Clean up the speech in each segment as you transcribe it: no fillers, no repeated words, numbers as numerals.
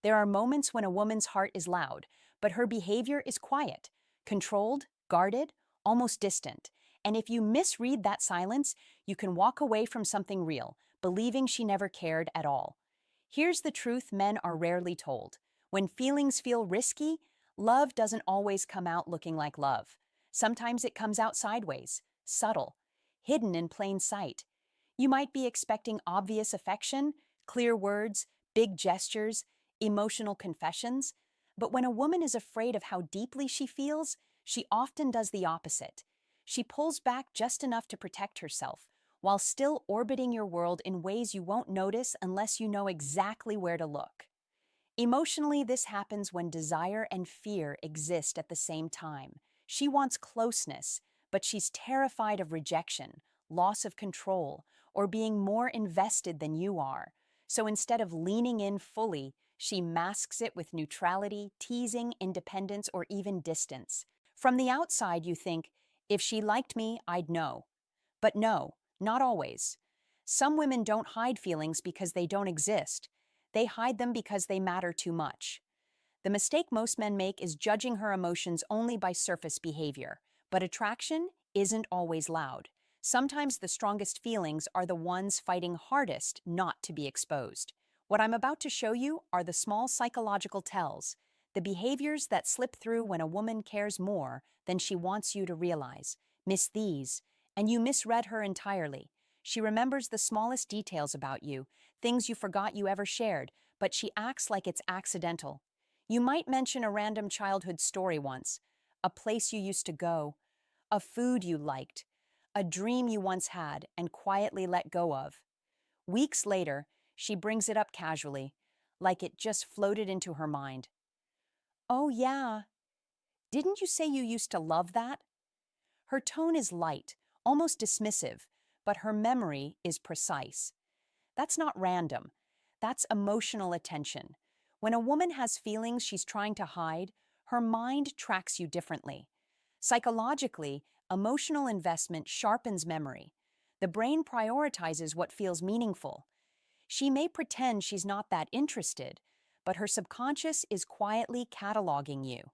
There are moments when a woman's heart is loud, but her behavior is quiet, controlled, guarded, almost distant. And if you misread that silence, you can walk away from something real, believing she never cared at all. Here's the truth men are rarely told. When feelings feel risky, love doesn't always come out looking like love. Sometimes it comes out sideways, subtle, hidden in plain sight. You might be expecting obvious affection, clear words, big gestures, emotional confessions, but when a woman is afraid of how deeply she feels, she often does the opposite. She pulls back just enough to protect herself, while still orbiting your world in ways you won't notice unless you know exactly where to look. Emotionally, this happens when desire and fear exist at the same time. She wants closeness, but she's terrified of rejection, loss of control, or being more invested than you are. So instead of leaning in fully, she masks it with neutrality, teasing, independence, or even distance. From the outside, you think, if she liked me, I'd know. But no, not always. Some women don't hide feelings because they don't exist. They hide them because they matter too much. The mistake most men make is judging her emotions only by surface behavior. But attraction isn't always loud. Sometimes the strongest feelings are the ones fighting hardest not to be exposed. What I'm about to show you are the small psychological tells, the behaviors that slip through when a woman cares more than she wants you to realize. Miss these, and you misread her entirely. She remembers the smallest details about you, things you forgot you ever shared, but she acts like it's accidental. You might mention a random childhood story once, a place you used to go, a food you liked, a dream you once had and quietly let go of. Weeks later, she brings it up casually, like it just floated into her mind. Oh, yeah. Didn't you say you used to love that? Her tone is light, almost dismissive, but her memory is precise. That's not random. That's emotional attention. When a woman has feelings she's trying to hide, her mind tracks you differently. Psychologically, emotional investment sharpens memory. The brain prioritizes what feels meaningful. She may pretend she's not that interested, but her subconscious is quietly cataloging you.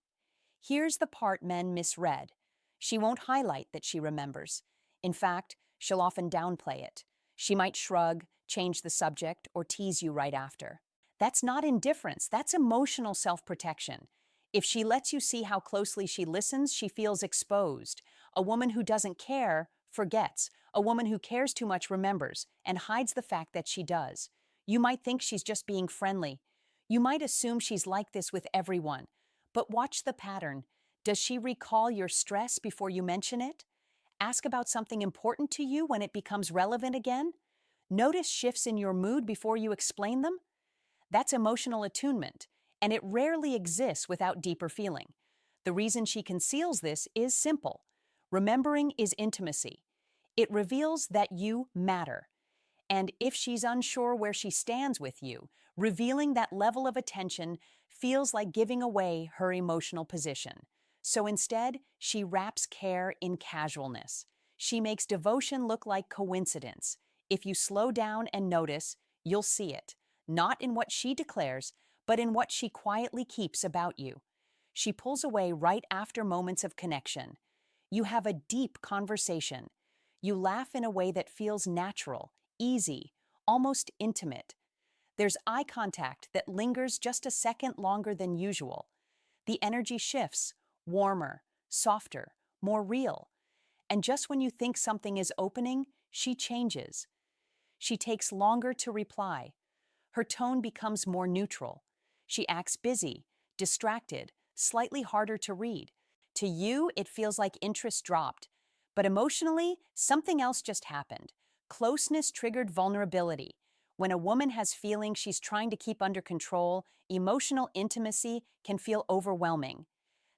Here's the part men misread. She won't highlight that she remembers. In fact, she'll often downplay it. She might shrug, change the subject, or tease you right after. That's not indifference, that's emotional self-protection. If she lets you see how closely she listens, she feels exposed. A woman who doesn't care forgets. A woman who cares too much remembers and hides the fact that she does. You might think she's just being friendly. You might assume she's like this with everyone. But watch the pattern. Does she recall your stress before you mention it? Ask about something important to you when it becomes relevant again? Notice shifts in your mood before you explain them? That's emotional attunement, and it rarely exists without deeper feeling. The reason she conceals this is simple. Remembering is intimacy. It reveals that you matter. And if she's unsure where she stands with you, revealing that level of attention feels like giving away her emotional position. So instead, she wraps care in casualness. She makes devotion look like coincidence. If you slow down and notice, you'll see it, not in what she declares, but in what she quietly keeps about you. She pulls away right after moments of connection. You have a deep conversation. You laugh in a way that feels natural, easy, almost intimate. There's eye contact that lingers just a second longer than usual. The energy shifts, warmer, softer, more real. And just when you think something is opening, she changes. She takes longer to reply. Her tone becomes more neutral. She acts busy, distracted, slightly harder to read. To you, it feels like interest dropped. But emotionally, something else just happened. Closeness triggered vulnerability. When a woman has feelings she's trying to keep under control, emotional intimacy can feel overwhelming.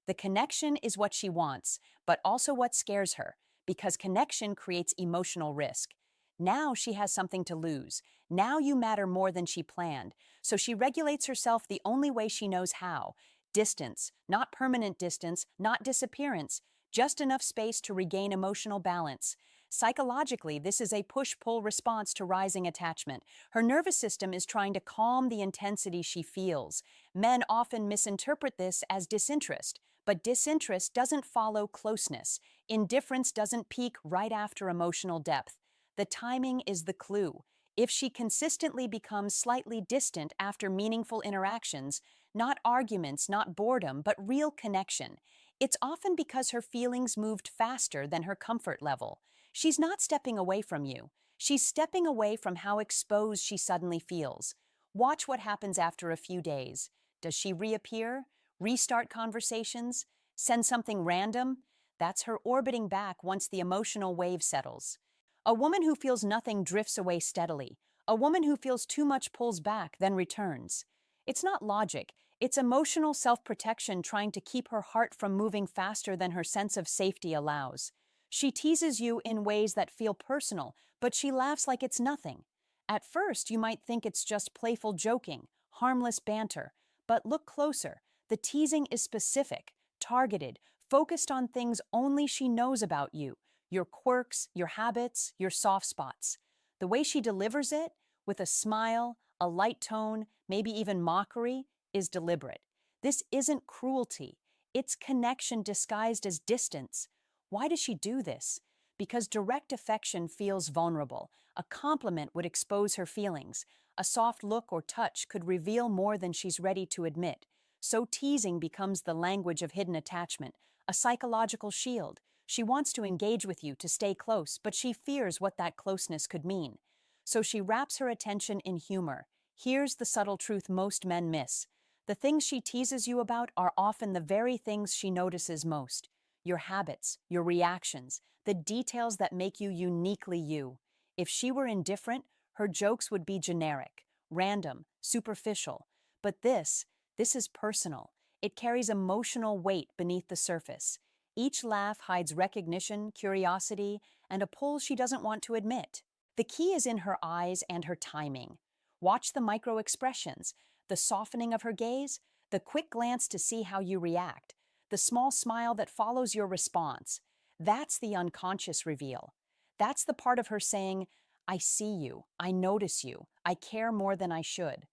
The connection is what she wants, but also what scares her, because connection creates emotional risk. Now she has something to lose. Now you matter more than she planned. So she regulates herself the only way she knows how. Distance, not permanent distance, not disappearance, just enough space to regain emotional balance. Psychologically, this is a push-pull response to rising attachment. Her nervous system is trying to calm the intensity she feels. Men often misinterpret this as disinterest, but disinterest doesn't follow closeness. Indifference doesn't peak right after emotional depth. The timing is the clue. If she consistently becomes slightly distant after meaningful interactions, not arguments, not boredom, but real connection, it's often because her feelings moved faster than her comfort level. She's not stepping away from you. She's stepping away from how exposed she suddenly feels. Watch what happens after a few days. Does she reappear? Restart conversations? Send something random? That's her orbiting back once the emotional wave settles. A woman who feels nothing drifts away steadily. A woman who feels too much pulls back, then returns. It's not logic. It's emotional self-protection trying to keep her heart from moving faster than her sense of safety allows. She teases you in ways that feel personal, but she laughs like it's nothing. At first, you might think it's just playful joking, harmless banter. But look closer. The teasing is specific, targeted, focused on things only she knows about you, your quirks, your habits, your soft spots. The way she delivers it, with a smile, a light tone, maybe even mockery, is deliberate. This isn't cruelty. It's connection disguised as distance. Why does she do this? Because direct affection feels vulnerable. A compliment would expose her feelings. A soft look or touch could reveal more than she's ready to admit. So teasing becomes the language of hidden attachment, a psychological shield. She wants to engage with you to stay close, but she fears what that closeness could mean. So she wraps her attention in humor. Here's the subtle truth most men miss. The things she teases you about are often the very things she notices most. Your habits, your reactions, the details that make you uniquely you. If she were indifferent, her jokes would be generic, random, superficial. But this is personal. It carries emotional weight beneath the surface. Each laugh hides recognition, curiosity, and a pull she doesn't want to admit. The key is in her eyes and her timing. Watch the micro expressions, the softening of her gaze, the quick glance to see how you react, the small smile that follows your response. That's the unconscious reveal. That's the part of her saying, I see you, I notice you, I care more than I should.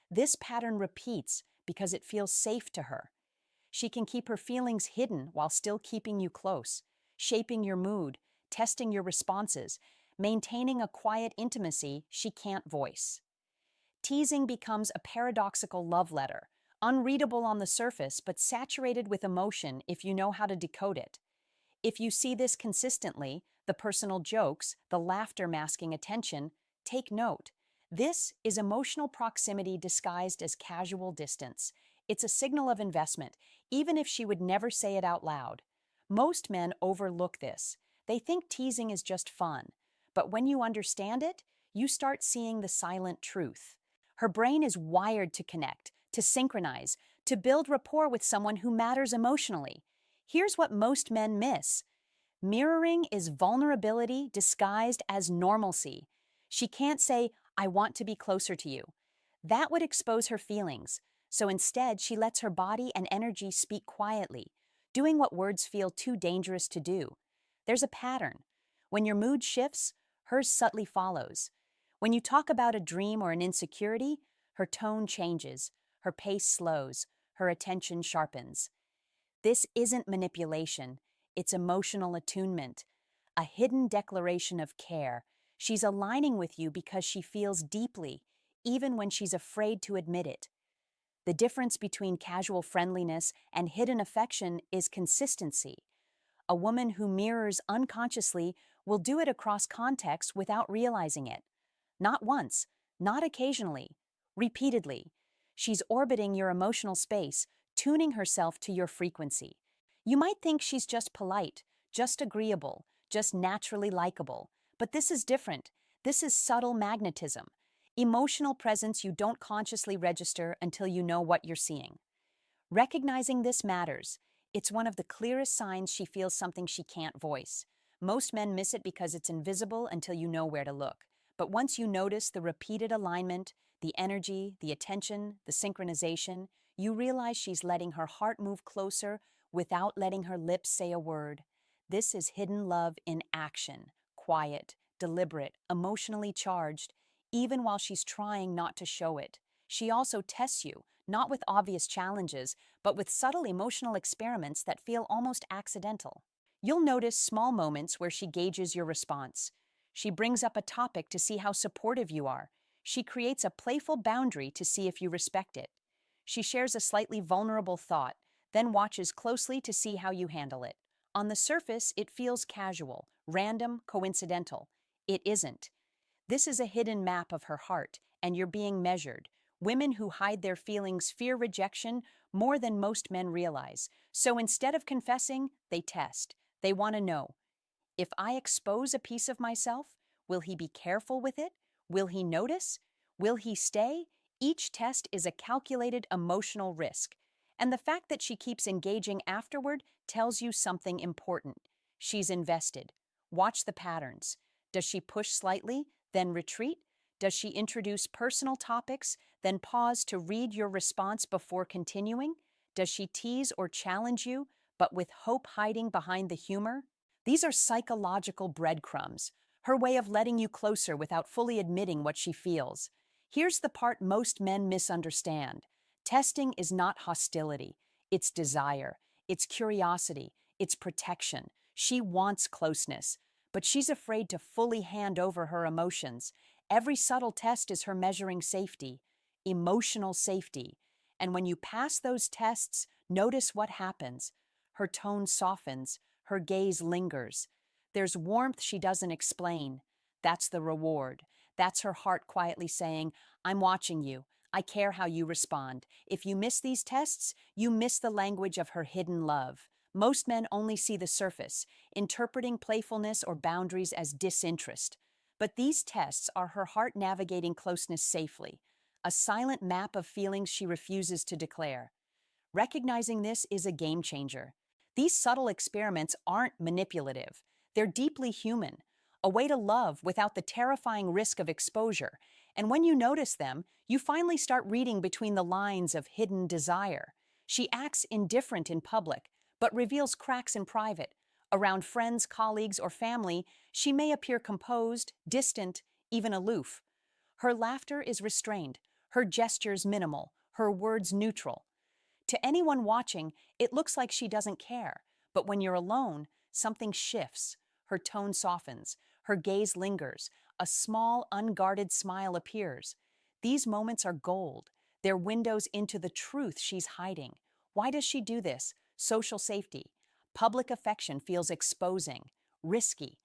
This pattern repeats because it feels safe to her. She can keep her feelings hidden while still keeping you close, shaping your mood, testing your responses, maintaining a quiet intimacy she can't voice. Teasing becomes a paradoxical love letter, unreadable on the surface but saturated with emotion if you know how to decode it. If you see this consistently, the personal jokes, the laughter masking attention, take note. This is emotional proximity disguised as casual distance. It's a signal of investment, even if she would never say it out loud. Most men overlook this. They think teasing is just fun. But when you understand it, you start seeing the silent truth. Her brain is wired to connect, to synchronize, to build rapport with someone who matters emotionally. Here's what most men miss. Mirroring is vulnerability disguised as normalcy. She can't say, I want to be closer to you. That would expose her feelings. So instead, she lets her body and energy speak quietly, doing what words feel too dangerous to do. There's a pattern. When your mood shifts, hers subtly follows. When you talk about a dream or an insecurity, her tone changes, her pace slows, her attention sharpens. This isn't manipulation, it's emotional attunement, a hidden declaration of care. She's aligning with you because she feels deeply, even when she's afraid to admit it. The difference between casual friendliness and hidden affection is consistency. A woman who mirrors unconsciously will do it across contexts without realizing it. Not once, not occasionally, repeatedly. She's orbiting your emotional space, tuning herself to your frequency. You might think she's just polite, just agreeable, just naturally likable. But this is different. This is subtle magnetism. Emotional presence you don't consciously register until you know what you're seeing. Recognizing this matters. It's one of the clearest signs she feels something she can't voice. Most men miss it because it's invisible until you know where to look. But once you notice the repeated alignment, the energy, the attention, the synchronization, you realize she's letting her heart move closer without letting her lips say a word. This is hidden love in action, quiet, deliberate, emotionally charged, even while she's trying not to show it. She also tests you, not with obvious challenges, but with subtle emotional experiments that feel almost accidental. You'll notice small moments where she gauges your response. She brings up a topic to see how supportive you are. She creates a playful boundary to see if you respect it. She shares a slightly vulnerable thought, then watches closely to see how you handle it. On the surface, it feels casual, random, coincidental. It isn't. This is a hidden map of her heart, and you're being measured. Women who hide their feelings fear rejection more than most men realize. So instead of confessing, they test. They want to know, if I expose a piece of myself, will he be careful with it? Will he notice? Will he stay? Each test is a calculated emotional risk. And the fact that she keeps engaging afterward tells you something important. She's invested. Watch the patterns. Does she push slightly, then retreat? Does she introduce personal topics, then pause to read your response before continuing? Does she tease or challenge you, but with hope hiding behind the humor? These are psychological breadcrumbs, her way of letting you closer without fully admitting what she feels. Here's the part most men misunderstand. Testing is not hostility, it's desire, it's curiosity, it's protection. She wants closeness, but she's afraid to fully hand over her emotions. Every subtle test is her measuring safety, emotional safety. And when you pass those tests, notice what happens. Her tone softens, her gaze lingers. There's warmth she doesn't explain. That's the reward. That's her heart quietly saying, I'm watching you. I care how you respond. If you miss these tests, you miss the language of her hidden love. Most men only see the surface, interpreting playfulness or boundaries as disinterest. But these tests are her heart navigating closeness safely, a silent map of feelings she refuses to declare. Recognizing this is a game changer. These subtle experiments aren't manipulative. They're deeply human, a way to love without the terrifying risk of exposure. And when you notice them, you finally start reading between the lines of hidden desire. She acts indifferent in public, but reveals cracks in private. Around friends, colleagues, or family, she may appear composed, distant, even aloof. Her laughter is restrained, her gestures minimal, her words neutral. To anyone watching, it looks like she doesn't care. But when you're alone, something shifts. Her tone softens. Her gaze lingers. A small, unguarded smile appears. These moments are gold. They're windows into the truth she's hiding. Why does she do this? Social safety. Public affection feels exposing, risky.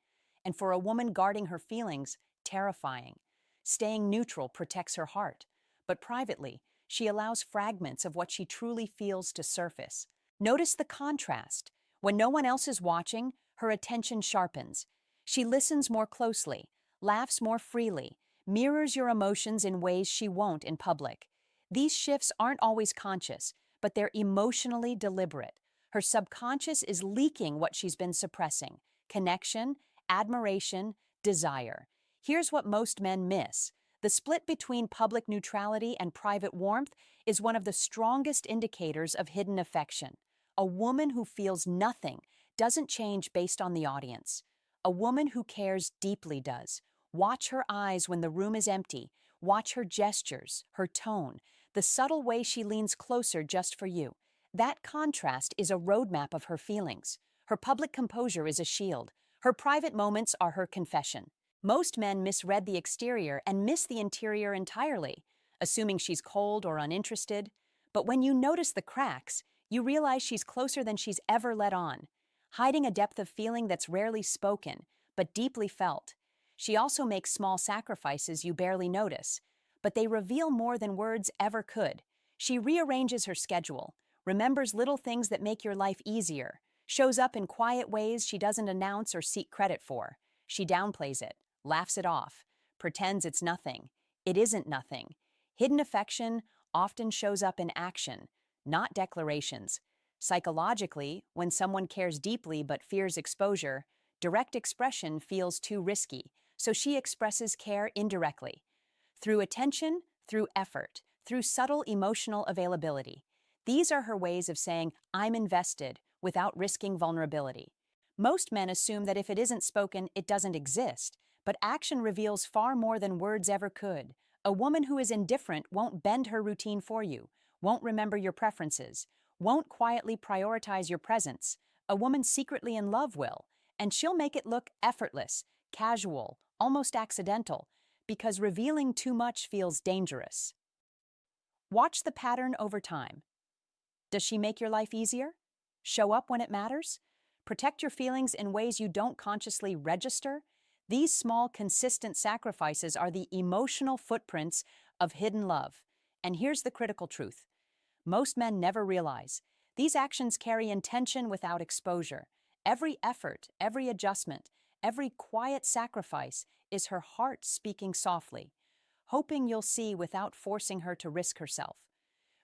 And for a woman guarding her feelings, terrifying. Staying neutral protects her heart. But privately, she allows fragments of what she truly feels to surface. Notice the contrast. When no one else is watching, her attention sharpens. She listens more closely, laughs more freely, mirrors your emotions in ways she won't in public. These shifts aren't always conscious, but they're emotionally deliberate. Her subconscious is leaking what she's been suppressing: connection, admiration, desire. Here's what most men miss. The split between public neutrality and private warmth is one of the strongest indicators of hidden affection. A woman who feels nothing doesn't change based on the audience. A woman who cares deeply does. Watch her eyes when the room is empty. Watch her gestures, her tone, the subtle way she leans closer just for you. That contrast is a roadmap of her feelings. Her public composure is a shield. Her private moments are her confession. Most men misread the exterior and miss the interior entirely, assuming she's cold or uninterested. But when you notice the cracks, you realize she's closer than she's ever let on, hiding a depth of feeling that's rarely spoken, but deeply felt. She also makes small sacrifices you barely notice, but they reveal more than words ever could. She rearranges her schedule, remembers little things that make your life easier, shows up in quiet ways she doesn't announce or seek credit for. She downplays it, laughs it off, pretends it's nothing. It isn't nothing. Hidden affection often shows up in action, not declarations. Psychologically, when someone cares deeply but fears exposure, direct expression feels too risky, so she expresses care indirectly. Through attention, through effort, through subtle emotional availability. These are her ways of saying, I'm invested, without risking vulnerability. Most men assume that if it isn't spoken, it doesn't exist, but action reveals far more than words ever could. A woman who is indifferent won't bend her routine for you, won't remember your preferences, won't quietly prioritize your presence. A woman secretly in love will, and she'll make it look effortless, casual, almost accidental, because revealing too much feels dangerous. Watch the pattern over time. Does she make your life easier? Show up when it matters? Protect your feelings in ways you don't consciously register? These small, consistent sacrifices are the emotional footprints of hidden love. And here's the critical truth. Most men never realize these actions carry intention without exposure. Every effort, every adjustment, every quiet sacrifice is her heart speaking softly, hoping you'll see without forcing her to risk herself.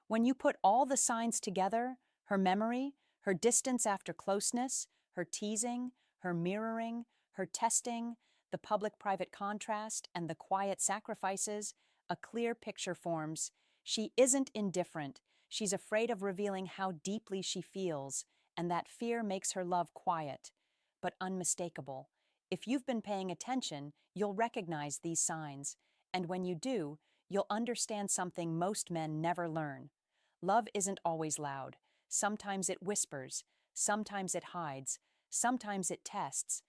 When you put all the signs together, her memory, her distance after closeness, her teasing, her mirroring, her testing, the public-private contrast, and the quiet sacrifices, a clear picture forms. She isn't indifferent. She's afraid of revealing how deeply she feels, and that fear makes her love quiet, but unmistakable. If you've been paying attention, you'll recognize these signs, and when you do, you'll understand something most men never learn. Love isn't always loud. Sometimes it whispers, sometimes it hides, sometimes it tests,